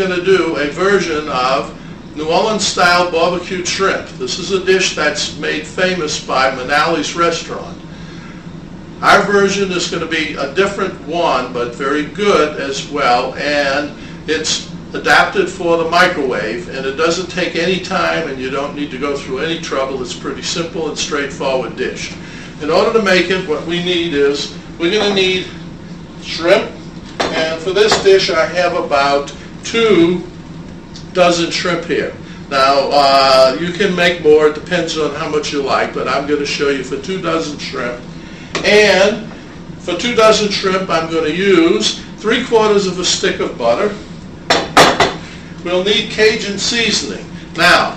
going to do a version of New Orleans style barbecued shrimp. This is a dish that's made famous by Manali's restaurant. Our version is going to be a different one, but very good as well, and it's adapted for the microwave, and it doesn't take any time, and you don't need to go through any trouble. It's a pretty simple and straightforward dish. In order to make it, what we need is, we're going to need shrimp, and for this dish I have about 2 dozen shrimp here. Now you can make more, it depends on how much you like, but I'm going to show you for 2 dozen shrimp. And for 2 dozen shrimp I'm going to use 3/4 of a stick of butter. We'll need Cajun seasoning. Now,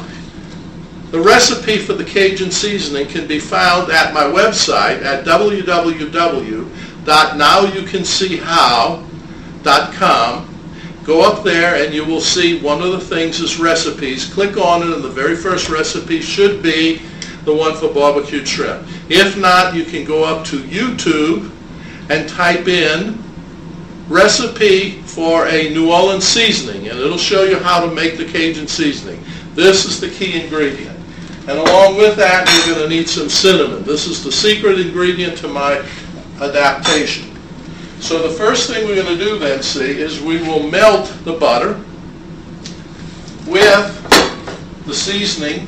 the recipe for the Cajun seasoning can be found at my website at www.nowyoucanseehow.com. Go up there and you will see one of the things is recipes. Click on it, and the very first recipe should be the one for barbecued shrimp. If not, you can go up to YouTube and type in recipe for a New Orleans seasoning, and it'll show you how to make the Cajun seasoning. This is the key ingredient. And along with that, you're going to need some cinnamon. This is the secret ingredient to my adaptation. So the first thing we're going to do then, see, is we will melt the butter with the seasoning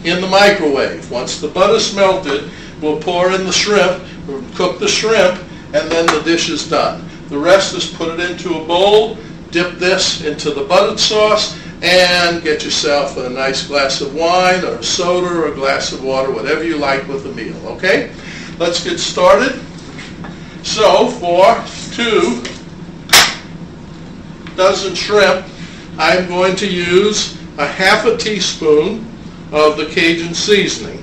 in the microwave. Once the butter's melted, we'll pour in the shrimp, we'll cook the shrimp, and then the dish is done. The rest is put it into a bowl, dip this into the buttered sauce, and get yourself a nice glass of wine or a soda or a glass of water, whatever you like with the meal, okay? Let's get started. So for 2 dozen shrimp, I'm going to use a 1/2 teaspoon of the Cajun seasoning.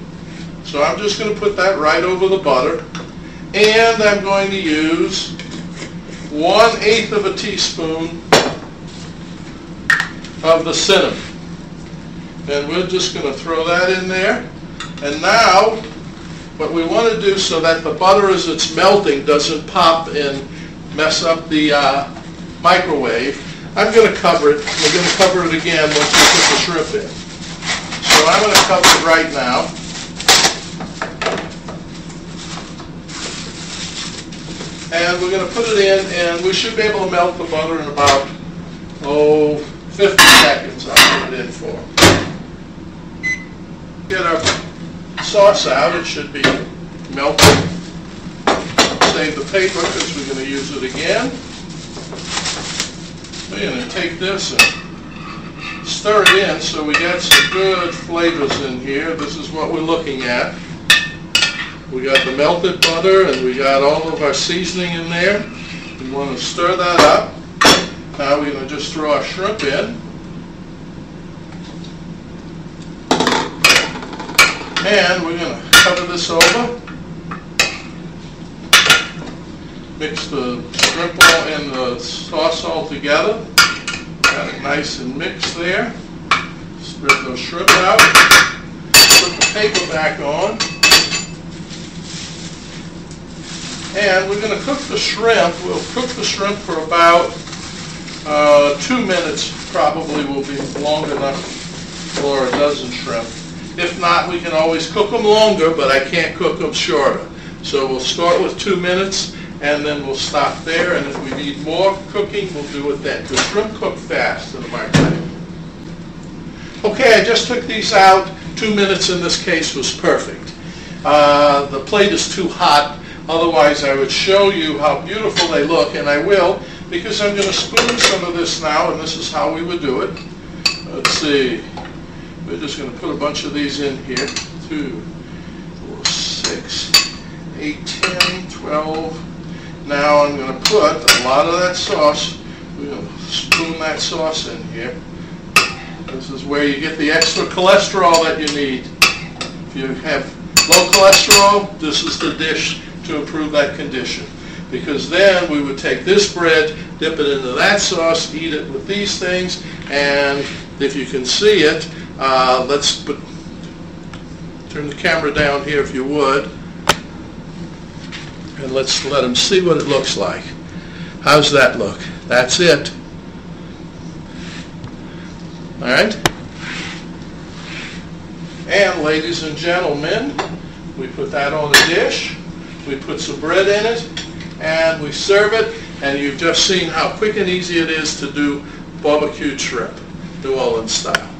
So I'm just going to put that right over the butter, and I'm going to use 1/8 of a teaspoon of the cinnamon. And we're just going to throw that in there. And now, what we want to do so that the butter as it's melting doesn't pop and mess up the microwave, I'm going to cover it. We're going to cover it again once we put the shrimp in. So I'm going to cover it right now. And we're going to put it in, and we should be able to melt the butter in about, 50 seconds I'll put it in for. Get our sauce out. It should be melted. Save the paper because we're going to use it again. We're going to take this and stir it in so we get some good flavors in here. This is what we're looking at. We got the melted butter and we got all of our seasoning in there. We want to stir that up. Now we're going to just throw our shrimp in. And we're going to cover this over. Mix the shrimp all in the sauce all together. Got it nice and mixed there. Spread those shrimp out. Put the paper back on. And we're going to cook the shrimp. We'll cook the shrimp for about 2 minutes, probably will be long enough for a dozen shrimp. If not, we can always cook them longer, but I can't cook them shorter. So we'll start with 2 minutes, and then we'll stop there, and if we need more cooking, we'll do it then. Because shrimp cook fast in the microwave. Okay, I just took these out. 2 minutes in this case was perfect. The plate is too hot. Otherwise, I would show you how beautiful they look, and I will, because I'm going to spoon some of this now, and this is how we would do it. Let's see. We're just going to put a bunch of these in here. 2, 4, 6, 8, 10, 12. Now I'm going to put a lot of that sauce. We're going to spoon that sauce in here. This is where you get the extra cholesterol that you need. If you have low cholesterol, this is the dish to improve that condition. Because then we would take this bread, dip it into that sauce, eat it with these things, and if you can see it, let's turn the camera down here if you would, and let's let them see what it looks like. How's that look? That's it. All right? And ladies and gentlemen, we put that on a dish, we put some bread in it, and we serve it, and you've just seen how quick and easy it is to do barbecued shrimp, New Orleans style.